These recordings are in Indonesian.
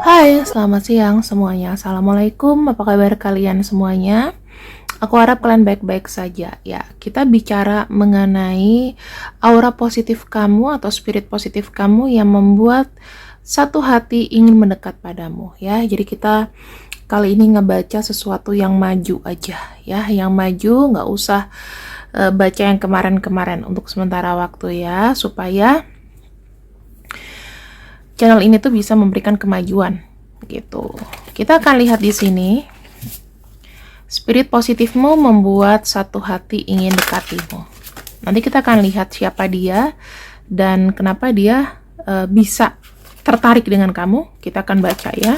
Hai, selamat siang semuanya. Assalamualaikum, apa kabar kalian semuanya? Aku harap kalian baik-baik saja. Ya, kita bicara mengenai aura positif kamu atau spirit positif kamu yang membuat satu hati ingin mendekat padamu. Ya, jadi kita kali ini ngebaca sesuatu yang maju aja. Ya, yang maju, nggak usah baca yang kemarin-kemarin untuk sementara waktu ya, supaya channel ini tuh bisa memberikan kemajuan gitu. Kita akan lihat di sini, spirit positifmu membuat satu hati ingin dekatimu. Nanti kita akan lihat siapa dia dan kenapa dia bisa tertarik dengan kamu. Kita akan baca ya.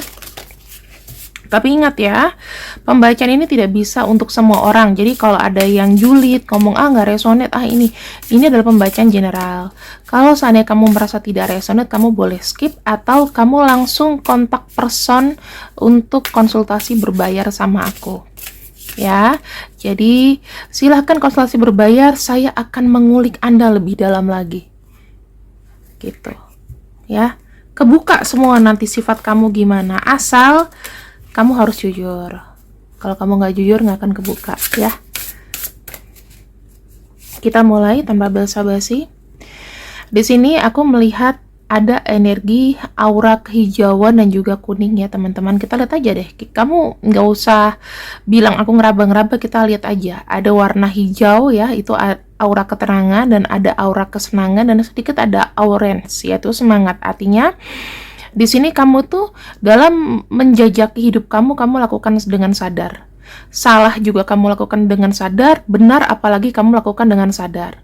Tapi ingat ya, pembacaan ini tidak bisa untuk semua orang. Jadi kalau ada yang julid, ngomong nggak resonate, ini adalah pembacaan general. Kalau seandainya kamu merasa tidak resonate, kamu boleh skip atau kamu langsung kontak person untuk konsultasi berbayar sama aku. Ya, jadi silahkan konsultasi berbayar, saya akan mengulik Anda lebih dalam lagi. Gitu. Ya, kebuka semua nanti sifat kamu gimana, asal kamu harus jujur. Kalau kamu nggak jujur, nggak akan kebuka, ya. Kita mulai tanpa basa-basi. Di sini aku melihat ada energi aura kehijauan dan juga kuning ya teman-teman. Kita lihat aja deh. Kamu nggak usah bilang aku ngeraba-ngeraba, kita lihat aja. Ada warna hijau ya, itu aura keterangan, dan ada aura kesenangan, dan sedikit ada orange, yaitu semangat. Artinya di sini kamu tuh dalam menjajaki hidup kamu lakukan dengan sadar. Salah juga kamu lakukan dengan sadar, benar apalagi kamu lakukan dengan sadar.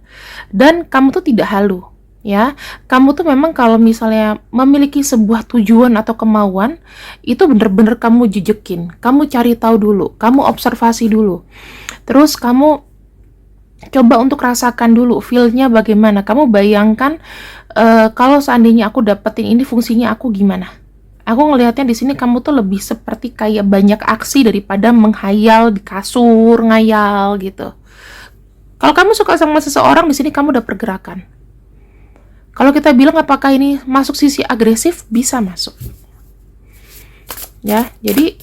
Dan kamu tuh tidak halu, ya. Kamu tuh memang kalau misalnya memiliki sebuah tujuan atau kemauan, itu bener-bener kamu jejekin. Kamu cari tahu dulu, kamu observasi dulu. Terus kamu coba untuk rasakan dulu feel-nya bagaimana. Kamu bayangkan kalau seandainya aku dapetin ini, fungsinya aku gimana. Aku ngelihatnya di sini kamu tuh lebih seperti kayak banyak aksi daripada menghayal di kasur, ngayal gitu. Kalau kamu suka sama seseorang, di sini kamu udah pergerakan. Kalau kita bilang apakah ini masuk sisi agresif, bisa masuk. Ya, jadi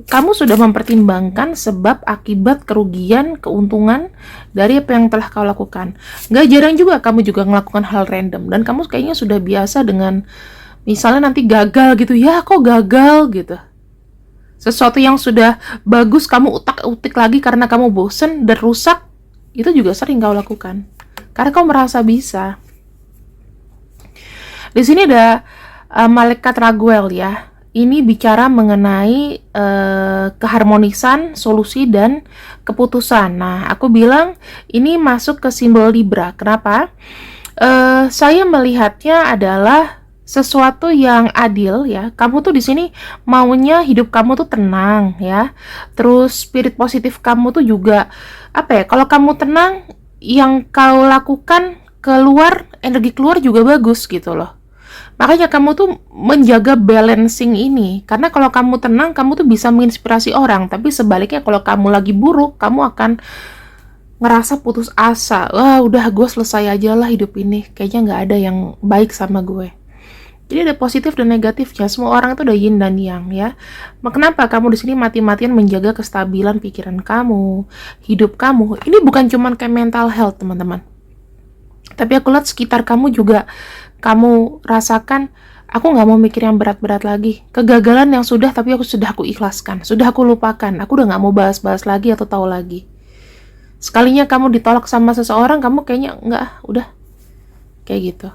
kamu sudah mempertimbangkan sebab akibat kerugian, keuntungan dari apa yang telah kau lakukan. Gak jarang juga kamu juga melakukan hal random, dan kamu kayaknya sudah biasa dengan misalnya nanti gagal gitu, ya kok gagal gitu. Sesuatu yang sudah bagus kamu utak-utik lagi karena kamu bosen dan rusak, itu juga sering kau lakukan karena kau merasa bisa. Di sini ada malaikat Raguel ya. Ini bicara mengenai keharmonisan, solusi, dan keputusan. Nah, aku bilang ini masuk ke simbol Libra. Kenapa? Saya melihatnya adalah sesuatu yang adil ya. Kamu tuh di sini maunya hidup kamu tuh tenang ya. Terus spirit positif kamu tuh juga apa ya? Kalau kamu tenang, yang kau lakukan keluar, energi keluar juga bagus gitu loh. Makanya kamu tuh menjaga balancing ini. Karena kalau kamu tenang, kamu tuh bisa menginspirasi orang. Tapi sebaliknya kalau kamu lagi buruk, kamu akan ngerasa putus asa. Wah, udah gue selesai aja lah hidup ini. Kayaknya nggak ada yang baik sama gue. Jadi ada positif dan negatifnya. Semua orang itu udah yin dan yang ya. Kenapa kamu di sini mati-matian menjaga kestabilan pikiran kamu, hidup kamu? Ini bukan cuman kayak mental health, teman-teman. Tapi aku lihat sekitar kamu juga, kamu rasakan, aku nggak mau mikir yang berat-berat lagi. Kegagalan yang sudah, tapi sudah aku ikhlaskan, sudah aku lupakan. Aku udah nggak mau bahas-bahas lagi atau tahu lagi. Sekalinya kamu ditolak sama seseorang, kamu kayaknya nggak, udah kayak gitu.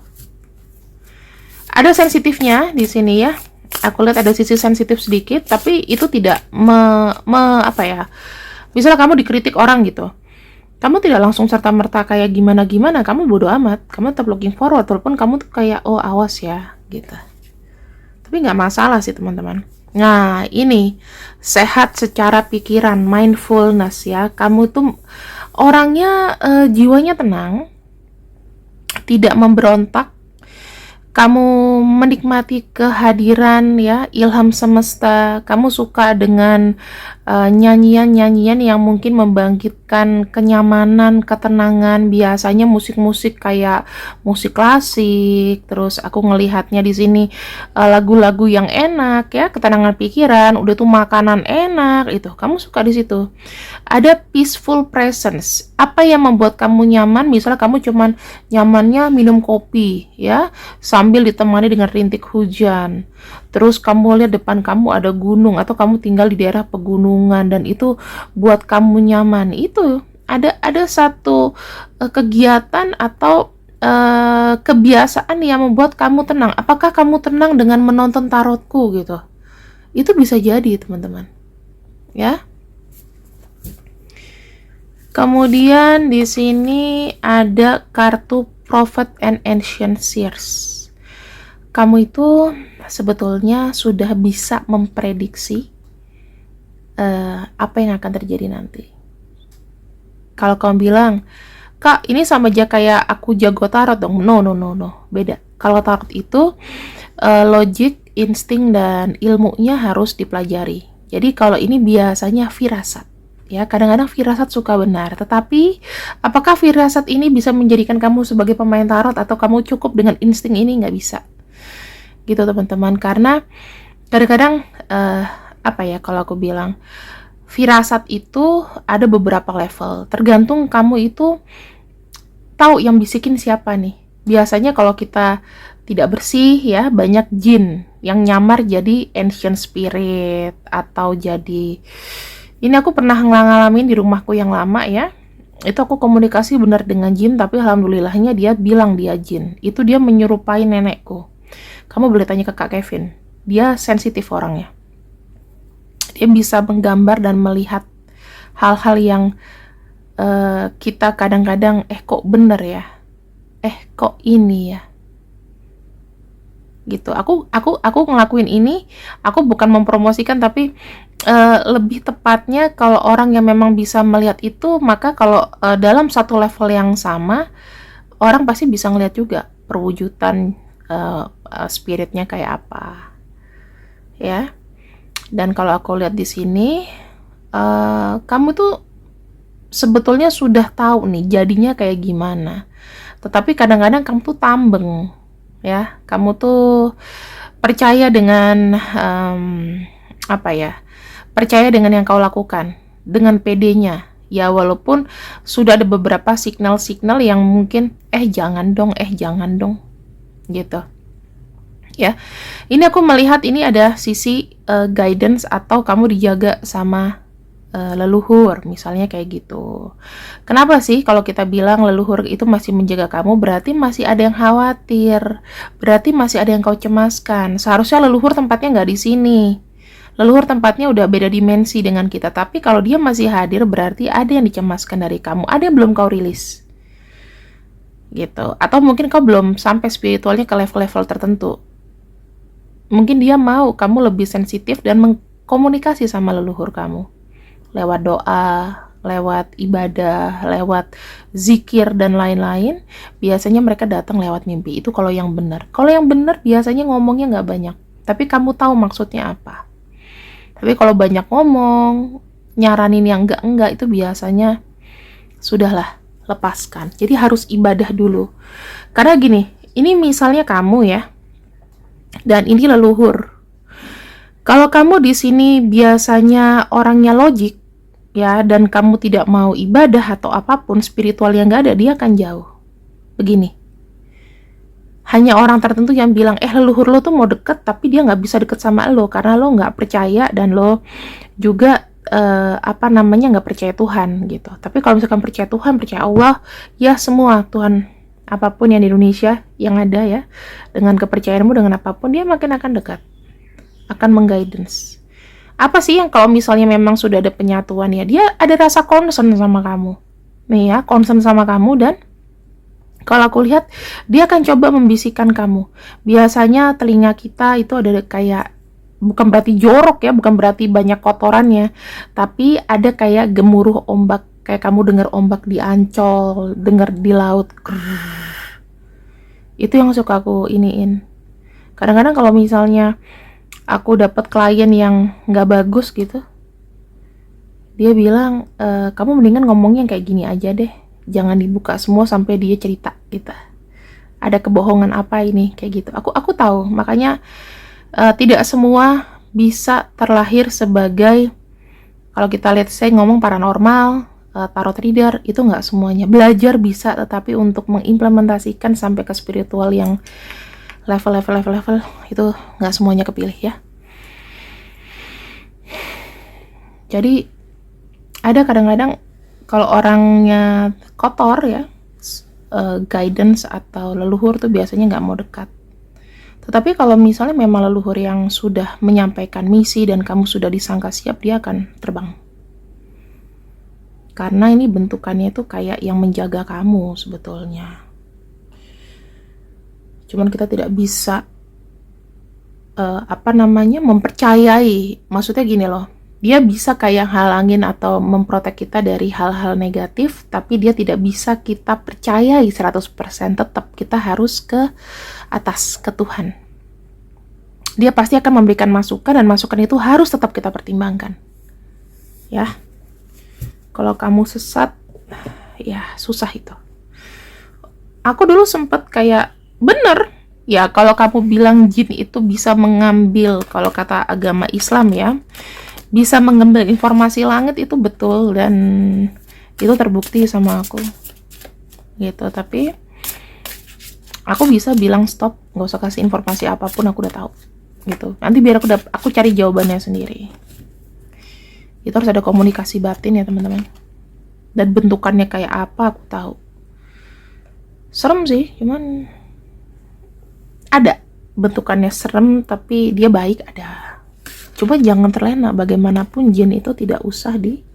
Ada sensitifnya di sini ya. Aku lihat ada sisi sensitif sedikit, tapi itu tidak apa ya? Misalnya kamu dikritik orang gitu, kamu tidak langsung serta-merta kayak gimana-gimana, kamu bodo amat, kamu tetap looking forward, walaupun kamu tuh kayak, oh awas ya, gitu. Tapi nggak masalah sih teman-teman. Nah ini, sehat secara pikiran, mindfulness ya, kamu tuh orangnya jiwanya tenang, tidak memberontak, kamu menikmati kehadiran ya ilham semesta, kamu suka dengan nyanyian-nyanyian yang mungkin membangkitkan kenyamanan, ketenangan, biasanya musik-musik kayak musik klasik, terus aku ngelihatnya di sini lagu-lagu yang enak ya, ketenangan pikiran, udah tuh makanan enak itu, kamu suka di situ. Ada peaceful presence. Apa yang membuat kamu nyaman? Misalnya kamu cuman nyamannya minum kopi ya, sambil ditemani dengan rintik hujan. Terus kamu lihat depan kamu ada gunung atau kamu tinggal di daerah pegunungan dan itu buat kamu nyaman. Itu ada satu kegiatan atau kebiasaan yang membuat kamu tenang. Apakah kamu tenang dengan menonton tarotku gitu? Itu bisa jadi, teman-teman. Ya. Kemudian di sini ada kartu Prophet and Ancient Seers. Kamu itu sebetulnya sudah bisa memprediksi apa yang akan terjadi nanti. Kalau kamu bilang, Kak, ini sama aja kayak aku jago tarot dong. No, beda. Kalau tarot itu logik, insting, dan ilmunya harus dipelajari. Jadi kalau ini biasanya firasat. Ya, kadang-kadang firasat suka benar. Tetapi, apakah firasat ini bisa menjadikan kamu sebagai pemain tarot atau kamu cukup dengan insting ini? Nggak bisa. Gitu teman-teman, karena kadang-kadang apa ya kalau aku bilang firasat itu ada beberapa level, tergantung kamu itu tahu yang bisikin siapa nih. Biasanya kalau kita tidak bersih ya, banyak jin yang nyamar jadi ancient spirit atau jadi, ini aku pernah ngalamin di rumahku yang lama ya, itu aku komunikasi benar dengan jin, tapi alhamdulillahnya dia bilang dia jin, itu dia menyerupai nenekku. Kamu boleh tanya ke Kak Kevin, dia sensitif orangnya. Dia bisa menggambar dan melihat hal-hal yang kita kadang-kadang kok bener ya, kok ini ya, gitu. Aku ngelakuin ini, aku bukan mempromosikan, tapi lebih tepatnya kalau orang yang memang bisa melihat itu, maka kalau dalam satu level yang sama, orang pasti bisa ngelihat juga perwujudan spiritnya kayak apa ya. Dan kalau aku lihat di sini kamu tuh sebetulnya sudah tahu nih jadinya kayak gimana, tetapi kadang-kadang kamu tuh tambeng ya, kamu tuh percaya dengan apa ya, percaya dengan yang kau lakukan dengan pedenya ya, walaupun sudah ada beberapa signal-signal yang mungkin jangan dong gitu ya. Ini aku melihat ini ada sisi guidance atau kamu dijaga sama leluhur, misalnya kayak gitu. Kenapa sih kalau kita bilang leluhur itu masih menjaga kamu? Berarti masih ada yang khawatir, berarti masih ada yang kau cemaskan. Seharusnya leluhur tempatnya nggak di sini, leluhur tempatnya udah beda dimensi dengan kita. Tapi kalau dia masih hadir, berarti ada yang dicemaskan dari kamu, ada yang belum kau rilis gitu. Atau mungkin kau belum sampai spiritualnya ke level-level tertentu. Mungkin dia mau kamu lebih sensitif dan mengkomunikasi sama leluhur kamu lewat doa, lewat ibadah, lewat zikir dan lain-lain. Biasanya mereka datang lewat mimpi. Itu kalau yang benar. Kalau yang benar biasanya ngomongnya nggak banyak, tapi kamu tahu maksudnya apa. Tapi kalau banyak ngomong, nyaranin yang enggak itu biasanya sudahlah, lepaskan. Jadi harus ibadah dulu. Karena gini, ini misalnya kamu ya, dan ini leluhur. Kalau kamu di sini biasanya orangnya logik ya, dan kamu tidak mau ibadah atau apapun spiritual yang nggak ada, dia akan jauh. Begini, hanya orang tertentu yang bilang leluhur lo tuh mau deket, tapi dia nggak bisa deket sama lo karena lo nggak percaya dan lo juga nggak percaya Tuhan gitu. Tapi kalau misalkan percaya Tuhan, percaya Allah, ya semua Tuhan apapun yang di Indonesia yang ada ya, dengan kepercayaanmu dengan apapun, dia makin akan dekat, akan mengguidance. Apa sih yang kalau misalnya memang sudah ada penyatuan ya, dia ada rasa concern sama kamu nih ya, concern sama kamu. Dan kalau aku lihat dia akan coba membisikkan kamu. Biasanya telinga kita itu ada kayak, bukan berarti jorok ya, bukan berarti banyak kotorannya, tapi ada kayak gemuruh ombak, kayak kamu dengar ombak di Ancol, dengar di laut. Itu yang suka aku iniin. Kadang-kadang kalau misalnya aku dapat klien yang nggak bagus gitu, dia bilang, kamu mendingan ngomongnya kayak gini aja deh, jangan dibuka semua sampai dia cerita gitu. Ada kebohongan apa ini kayak gitu. Aku tahu, makanya tidak semua bisa terlahir sebagai, kalau kita lihat saya ngomong paranormal, tarot reader, itu nggak semuanya. Belajar bisa, tetapi untuk mengimplementasikan sampai ke spiritual yang level itu nggak semuanya kepilih ya. Jadi ada kadang-kadang kalau orangnya kotor ya, guidance atau leluhur tuh biasanya nggak mau dekat. Tetapi kalau misalnya memang leluhur yang sudah menyampaikan misi dan kamu sudah disangka siap, dia akan terbang. Karena ini bentukannya tuh kayak yang menjaga kamu sebetulnya. Cuman kita tidak bisa mempercayai. Maksudnya gini loh, dia bisa kayak halangin atau memprotek kita dari hal-hal negatif, tapi dia tidak bisa kita percayai 100%. Tetap kita harus ke atas, ke Tuhan. Dia pasti akan memberikan masukan, dan masukan itu harus tetap kita pertimbangkan. Ya. Kalau kamu sesat, ya susah itu. Aku dulu sempet kayak, bener, ya kalau kamu bilang jin itu bisa mengambil, kalau kata agama Islam ya, bisa mengambil informasi langit, itu betul, dan itu terbukti sama aku gitu. Tapi aku bisa bilang stop, gak usah kasih informasi apapun, aku udah tahu gitu. Nanti biar aku cari jawabannya sendiri. Itu harus ada komunikasi batin ya teman-teman. Dan bentukannya kayak apa aku tahu. Serem sih, cuman ada bentukannya serem, tapi dia baik, ada. Cuma jangan terlena, bagaimanapun jin itu tidak usah didengarkan.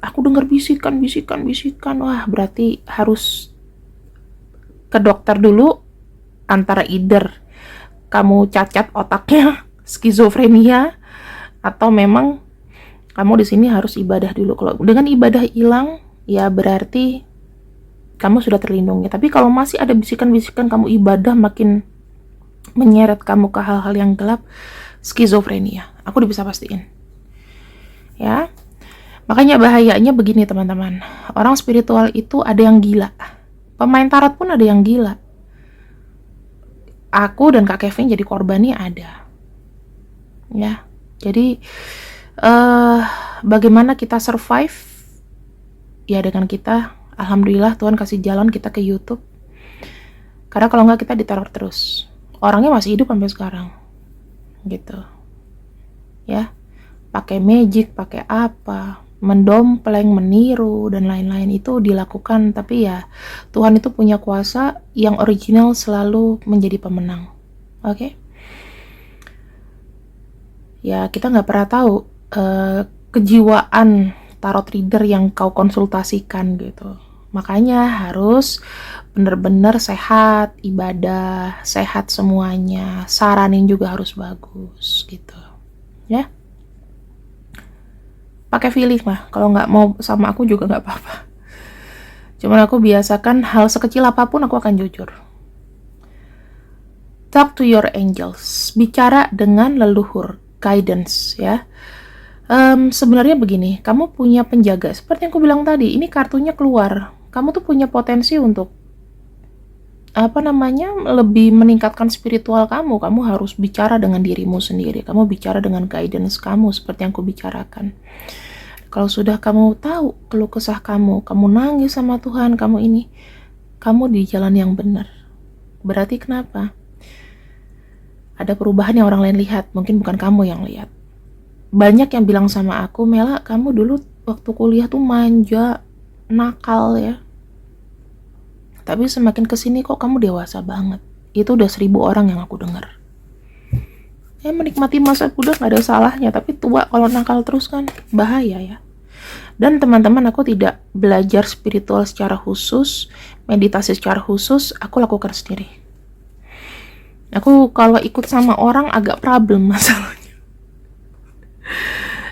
Aku dengar bisikan, wah berarti harus ke dokter dulu, antara either kamu cacat otaknya, skizofrenia, atau memang kamu di sini harus ibadah dulu. Kalau dengan ibadah hilang, ya berarti kamu sudah terlindungi. Tapi kalau masih ada bisikan-bisikan, kamu ibadah makin menyeret kamu ke hal-hal yang gelap, skizofrenia. Aku udah bisa pastiin. Ya. Makanya bahayanya begini teman-teman. Orang spiritual itu ada yang gila. Pemain tarot pun ada yang gila. Aku dan Kak Kevin jadi korbannya ada. Ya. Jadi bagaimana kita survive? Ya dengan kita, alhamdulillah Tuhan kasih jalan kita ke YouTube. Karena kalau nggak kita diteror terus. Orangnya masih hidup sampai sekarang. Gitu. Ya. Pakai magic, pakai apa, mendompleng, meniru, dan lain-lain itu dilakukan. Tapi ya Tuhan itu punya kuasa, yang original selalu menjadi pemenang. Oke? Ya kita nggak pernah tahu kejiwaan tarot reader yang kau konsultasikan gitu. Makanya harus bener-bener sehat, ibadah, sehat semuanya, saranin juga harus bagus gitu. Ya. Pakai feeling lah, kalau nggak mau sama aku juga nggak apa-apa. Cuman aku biasakan hal sekecil apapun aku akan jujur. Talk to your angels, bicara dengan leluhur, guidance ya. Sebenarnya begini, kamu punya penjaga, seperti yang aku bilang tadi, ini kartunya keluar. Kamu tuh punya potensi untuk lebih meningkatkan spiritual kamu. Kamu harus bicara dengan dirimu sendiri. Kamu bicara dengan guidance kamu seperti yang aku bicarakan. Kalau sudah kamu tahu keluh kesah kamu nangis sama Tuhan, kamu di jalan yang benar. Berarti kenapa? Ada perubahan yang orang lain lihat, mungkin bukan kamu yang lihat. Banyak yang bilang sama aku, Mela, kamu dulu waktu kuliah tuh manja, nakal ya. Tapi semakin kesini kok kamu dewasa banget. Itu udah 1000 orang yang aku dengar. Menikmati masa muda gak ada salahnya, tapi tua kalau nakal terus kan bahaya ya. Dan teman-teman, aku tidak belajar spiritual secara khusus, meditasi secara khusus, aku lakukan sendiri. Aku kalau ikut sama orang agak problem masalahnya.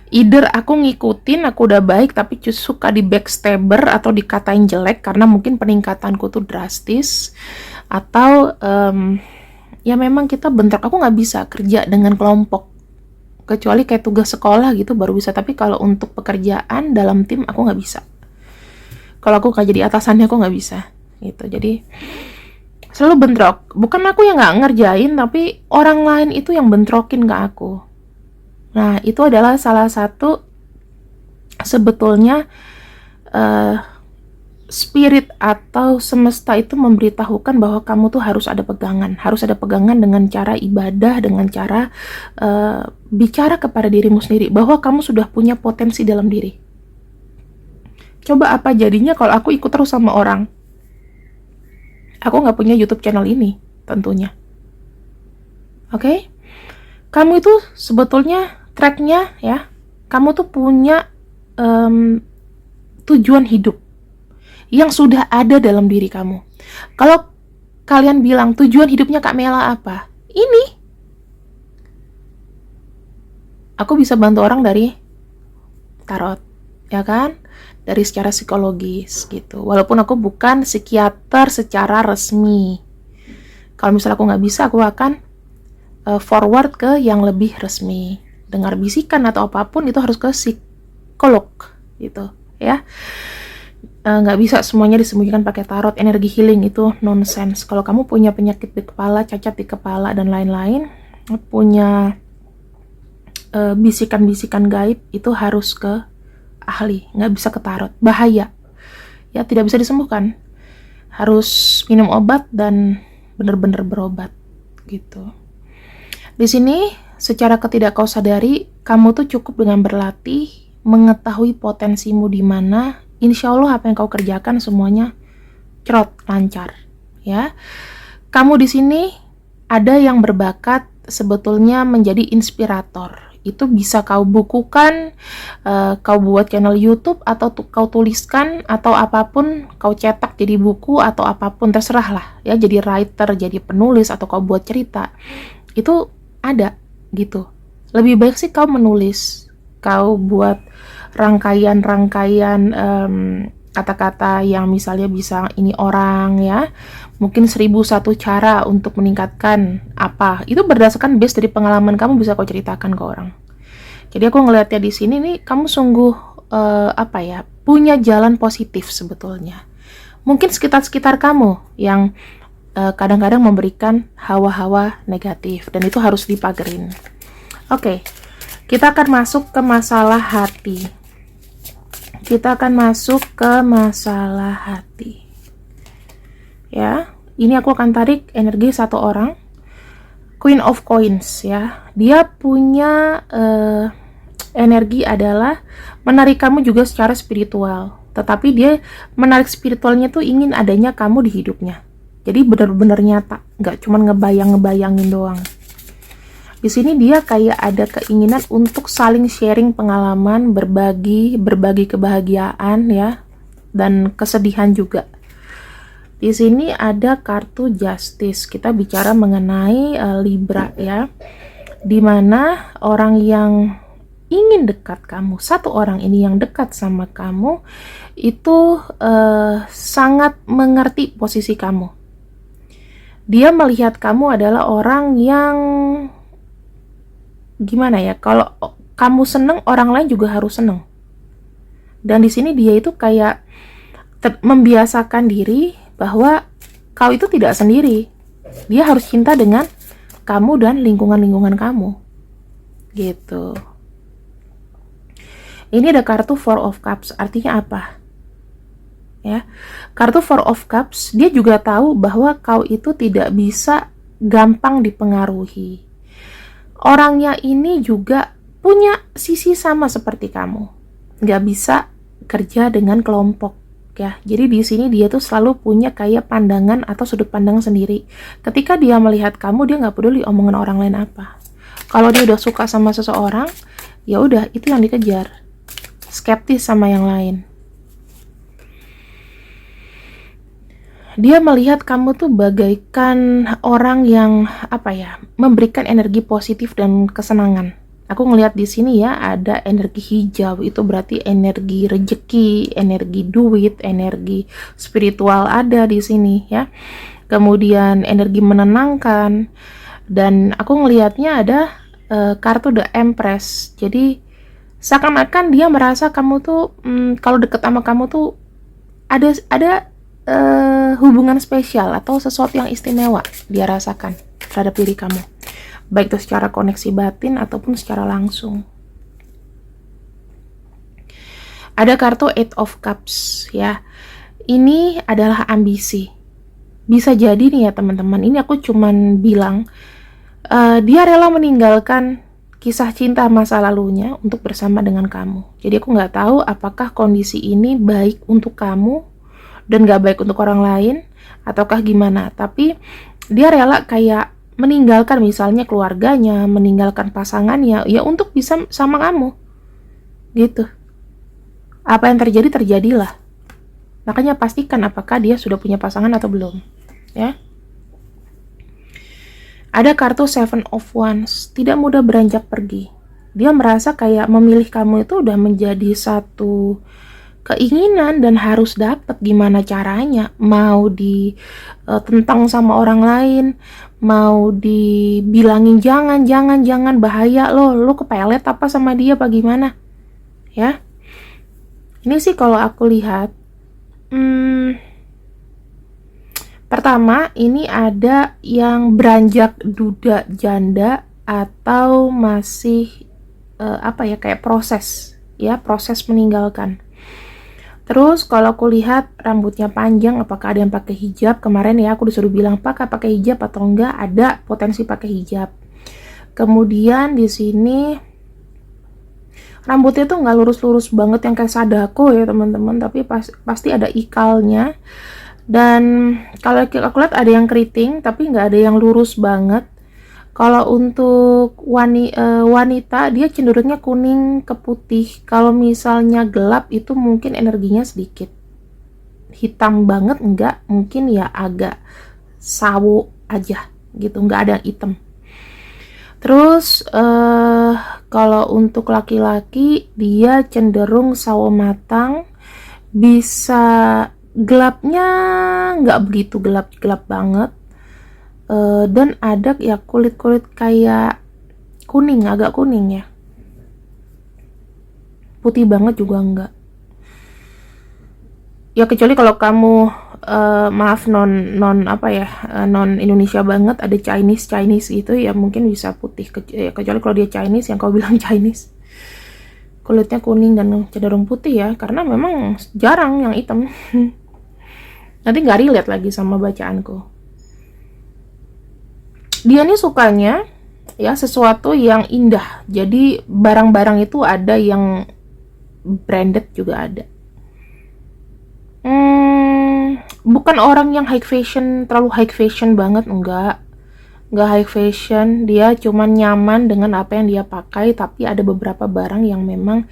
Either aku ngikutin, aku udah baik, tapi suka di backstabber atau dikatain jelek karena mungkin peningkatanku tuh drastis, atau ya memang kita bentrok. Aku nggak bisa kerja dengan kelompok, kecuali kayak tugas sekolah gitu baru bisa, tapi kalau untuk pekerjaan dalam tim aku nggak bisa. Kalau aku nggak jadi atasannya aku nggak bisa gitu. Jadi selalu bentrok. Bukan aku yang nggak ngerjain, tapi orang lain itu yang bentrokin ke aku. Nah, itu adalah salah satu sebetulnya spirit atau semesta itu memberitahukan bahwa kamu tuh harus ada pegangan dengan cara ibadah, dengan cara bicara kepada dirimu sendiri bahwa kamu sudah punya potensi dalam diri. Coba apa jadinya kalau aku ikut terus sama orang? Aku nggak punya YouTube channel ini, tentunya. Oke? Kamu itu sebetulnya tracknya ya, kamu tuh punya tujuan hidup yang sudah ada dalam diri kamu. Kalau kalian bilang tujuan hidupnya Kak Mela apa? Ini. Aku bisa bantu orang dari tarot, ya kan? Dari secara psikologis gitu. Walaupun aku bukan psikiater secara resmi. Kalau misalnya aku nggak bisa, aku akan forward ke yang lebih resmi. Dengar bisikan atau apapun itu harus ke psikolog gitu, ya. Nggak bisa semuanya disembunyikan pakai tarot. Energi healing itu nonsense. Kalau kamu punya penyakit di kepala, cacat di kepala dan lain-lain, punya bisikan-bisikan gaib, itu harus ke ahli, nggak bisa ke tarot. Bahaya ya, tidak bisa disembuhkan. Harus minum obat dan benar-benar berobat gitu. Di sini secara ketidak kau sadari, kamu tuh cukup dengan berlatih, mengetahui potensimu di mana. Insya Allah apa yang kau kerjakan semuanya cerot, lancar, ya. Kamu di sini ada yang berbakat sebetulnya menjadi inspirator. Itu bisa kau bukukan, kau buat channel YouTube, atau kau tuliskan, atau apapun, kau cetak jadi buku, atau apapun, terserah lah, ya. Jadi writer, jadi penulis, atau kau buat cerita. Itu ada, gitu. Lebih baik sih kau menulis, kau buat rangkaian kata-kata yang misalnya bisa ini orang ya, mungkin 1001 cara untuk meningkatkan apa, itu berdasarkan base dari pengalaman kamu, bisa kau ceritakan ke orang. Jadi aku ngelihatnya di sini nih, kamu sungguh punya jalan positif sebetulnya. Mungkin sekitar kamu yang kadang-kadang memberikan hawa-hawa negatif, dan itu harus dipagerin. Oke, kita akan masuk ke masalah hati. Ya, ini aku akan tarik energi satu orang, Queen of Coins ya. Dia punya energi adalah menarik kamu juga secara spiritual, tetapi dia menarik spiritualnya tuh ingin adanya kamu di hidupnya. Jadi benar-benar nyata, nggak cuma ngebayangin doang. Di sini dia kayak ada keinginan untuk saling sharing pengalaman, berbagi kebahagiaan ya, dan kesedihan juga. Di sini ada kartu Justice. Kita bicara mengenai Libra ya, dimana orang yang ingin dekat kamu, satu orang ini yang dekat sama kamu, itu sangat mengerti posisi kamu. Dia melihat kamu adalah orang yang gimana ya, kalau kamu seneng, orang lain juga harus seneng. Dan di sini dia itu kayak membiasakan diri bahwa kau itu tidak sendiri. Dia harus cinta dengan kamu dan lingkungan kamu. Gitu. Ini ada kartu Four of Cups. Artinya apa? Ya. Kartu Four of Cups, dia juga tahu bahwa kau itu tidak bisa gampang dipengaruhi. Orangnya ini juga punya sisi sama seperti kamu. Nggak bisa kerja dengan kelompok. Ya, jadi di sini dia tuh selalu punya kayak pandangan atau sudut pandang sendiri. Ketika dia melihat kamu, dia nggak peduli omongan orang lain apa. Kalau dia udah suka sama seseorang, ya udah itu yang dikejar. Skeptis sama yang lain. Dia melihat kamu tuh bagaikan orang yang memberikan energi positif dan kesenangan. Aku ngelihat di sini ya ada energi hijau, itu berarti energi rejeki, energi duit, energi spiritual ada di sini ya. Kemudian energi menenangkan, dan aku ngelihatnya ada kartu The Empress. Jadi seakan-akan dia merasa kamu tuh kalau deket sama kamu tuh ada hubungan spesial atau sesuatu yang istimewa dia rasakan terhadap diri kamu, baik itu secara koneksi batin ataupun secara langsung. Ada kartu Eight of Cups ya. Ini adalah ambisi. Bisa jadi nih ya teman-teman, ini aku cuman bilang dia rela meninggalkan kisah cinta masa lalunya untuk bersama dengan kamu. Jadi aku nggak tahu apakah kondisi ini baik untuk kamu dan nggak baik untuk orang lain, ataukah gimana. Tapi dia rela kayak meninggalkan misalnya keluarganya, meninggalkan pasangannya, ya untuk bisa sama kamu. Gitu. Apa yang terjadi, terjadilah. Makanya pastikan apakah dia sudah punya pasangan atau belum. Ya. Ada kartu Seven of Wands, tidak mudah beranjak pergi. Dia merasa kayak memilih kamu itu udah menjadi satu keinginan dan harus dapat gimana caranya. Mau ditentang sama orang lain, mau dibilangin jangan bahaya lo kepelet apa sama dia apa gimana. Ya. Ini sih kalau aku lihat pertama, ini ada yang beranjak duda janda atau masih kayak proses meninggalkan. Terus kalau aku lihat rambutnya panjang, apakah ada yang pakai hijab? Kemarin ya aku disuruh bilang pakai hijab atau enggak, ada potensi pakai hijab. Kemudian di sini rambutnya tuh nggak lurus-lurus banget yang kayak sadako ya teman-teman, tapi pasti ada ikalnya. Dan kalau aku lihat ada yang keriting tapi nggak ada yang lurus banget. Kalau untuk wanita dia cenderungnya kuning ke putih. Kalau misalnya gelap itu mungkin energinya sedikit hitam banget, enggak, mungkin ya agak sawo aja gitu, nggak ada yang hitam. Terus kalau untuk laki-laki dia cenderung sawo matang, bisa gelapnya nggak begitu gelap banget, dan ada ya kulit kayak kuning, agak kuning ya, putih banget juga enggak ya, kecuali kalau kamu maaf non Indonesia banget, ada Chinese gitu ya, mungkin bisa putih, kecuali kalau dia Chinese yang kau bilang Chinese kulitnya kuning dan cenderung putih ya, karena memang jarang yang hitam. Nanti nggak relate lagi sama bacaanku. Dia nih sukanya ya sesuatu yang indah, jadi barang-barang itu ada yang branded juga ada. Bukan orang yang terlalu high fashion banget, enggak high fashion, dia cuman nyaman dengan apa yang dia pakai, tapi ada beberapa barang yang memang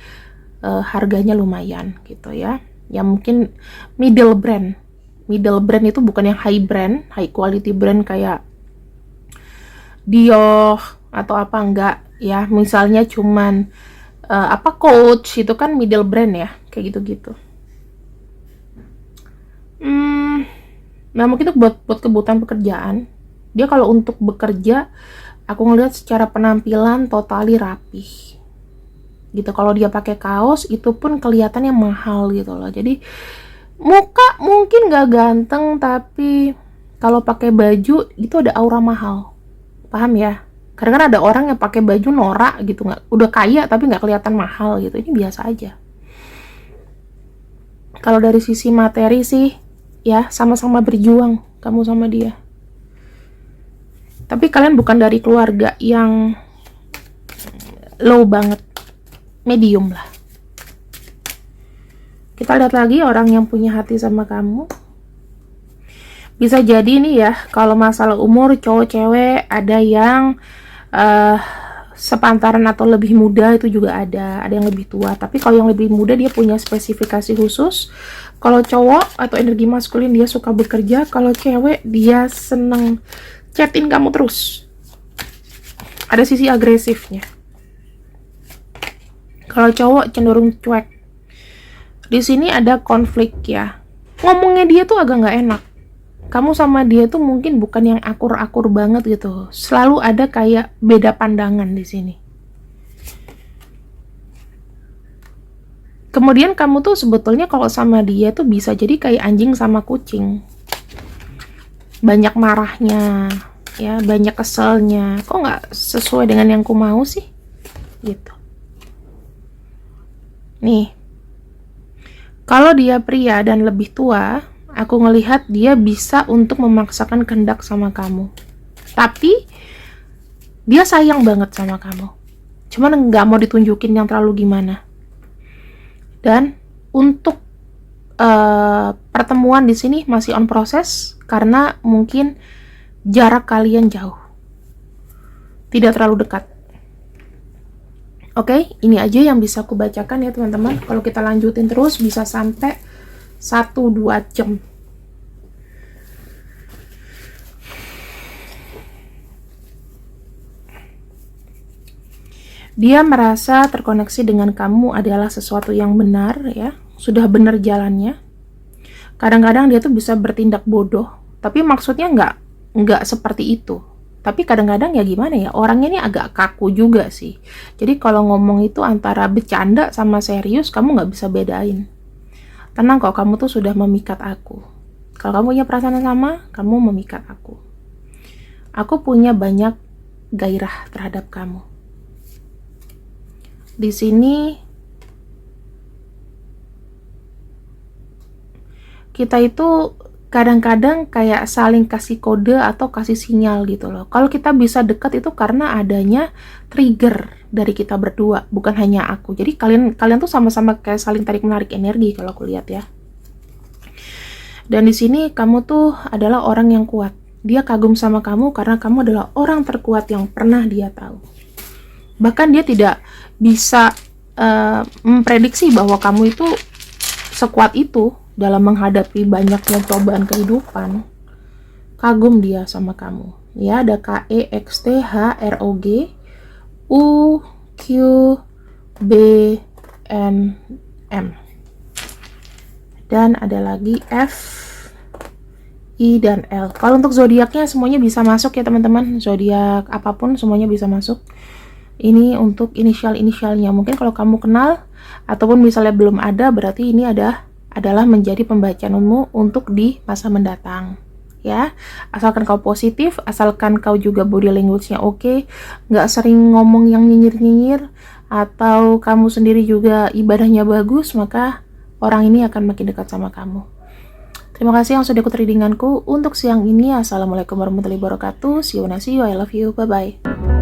harganya lumayan gitu ya, yang mungkin middle brand itu bukan yang high quality brand kayak Dior atau apa, enggak ya, misalnya cuman Coach itu kan middle brand ya, kayak gitu. Nah mungkin itu buat kebutuhan pekerjaan. Dia kalau untuk bekerja, aku ngelihat secara penampilan totally rapih gitu. Kalau dia pakai kaos itu pun kelihatannya mahal gitu loh. Jadi muka mungkin gak ganteng, tapi kalau pakai baju itu ada aura mahal, paham ya? Karena kan ada orang yang pakai baju norak gitu, nggak, udah kaya tapi nggak kelihatan mahal gitu. Ini biasa aja. Kalau dari sisi materi sih ya sama-sama berjuang kamu sama dia. Tapi kalian bukan dari keluarga yang low banget, medium lah. Kita lihat lagi orang yang punya hati sama kamu. Bisa jadi nih ya, kalau masalah umur cowok cewek ada yang sepantaran atau lebih muda, itu juga ada yang lebih tua. Tapi kalau yang lebih muda dia punya spesifikasi khusus. Kalau cowok atau energi maskulin dia suka bekerja, kalau cewek dia seneng chatin kamu terus. Ada sisi agresifnya. Kalau cowok cenderung cuek. Di sini ada konflik ya. Ngomongnya dia tuh agak nggak enak. Kamu sama dia tuh mungkin bukan yang akur-akur banget gitu. Selalu ada kayak beda pandangan di sini. Kemudian kamu tuh sebetulnya kalau sama dia tuh bisa jadi kayak anjing sama kucing. Banyak marahnya, ya, banyak keselnya. Kok nggak sesuai dengan yang ku mau sih? Gitu. Nih, kalau dia pria dan lebih tua, aku ngelihat dia bisa untuk memaksakan kehendak sama kamu. Tapi, dia sayang banget sama kamu. Cuman nggak mau ditunjukin yang terlalu gimana. Dan untuk pertemuan di sini masih on proses karena mungkin jarak kalian jauh. Tidak terlalu dekat. Oke, ini aja yang bisa aku bacakan ya teman-teman. Kalau kita lanjutin terus bisa sampai 1-2 jam. Dia merasa terkoneksi dengan kamu adalah sesuatu yang benar ya, sudah benar jalannya. Kadang-kadang dia tuh bisa bertindak bodoh, tapi maksudnya nggak seperti itu. Tapi kadang-kadang ya gimana ya, orangnya ini agak kaku juga sih. Jadi kalau ngomong itu antara bercanda sama serius, kamu nggak bisa bedain. Tenang kok, kamu tuh sudah memikat aku. Kalau kamu punya perasaan yang sama, kamu memikat aku. Aku punya banyak gairah terhadap kamu. Di sini kita itu kadang-kadang kayak saling kasih kode atau kasih sinyal gitu loh. Kalau kita bisa dekat itu karena adanya trigger dari kita berdua, bukan hanya aku. Jadi kalian tuh sama-sama kayak saling tarik menarik energi kalau aku lihat ya. Dan di sini kamu tuh adalah orang yang kuat. Dia kagum sama kamu karena kamu adalah orang terkuat yang pernah dia tahu. Bahkan dia tidak bisa memprediksi bahwa kamu itu sekuat itu dalam menghadapi banyaknya cobaan kehidupan. Kagum dia sama kamu. Ya, ada KEXTHROG UQBNM. Dan ada lagi F, I, dan L. Kalau untuk zodiaknya semuanya bisa masuk ya teman-teman. Zodiak apapun semuanya bisa masuk. Ini untuk inisial-inisialnya. Mungkin kalau kamu kenal ataupun misalnya belum ada, berarti ini adalah menjadi pembacaanmu untuk di masa mendatang. Ya, asalkan kau positif, asalkan kau juga body language-nya oke, nggak sering ngomong yang nyinyir-nyinyir, atau kamu sendiri juga ibadahnya bagus, maka orang ini akan makin dekat sama kamu. Terima kasih yang sudah ikut readinganku untuk siang ini. Assalamualaikum warahmatullahi wabarakatuh. See you, I love you, bye-bye.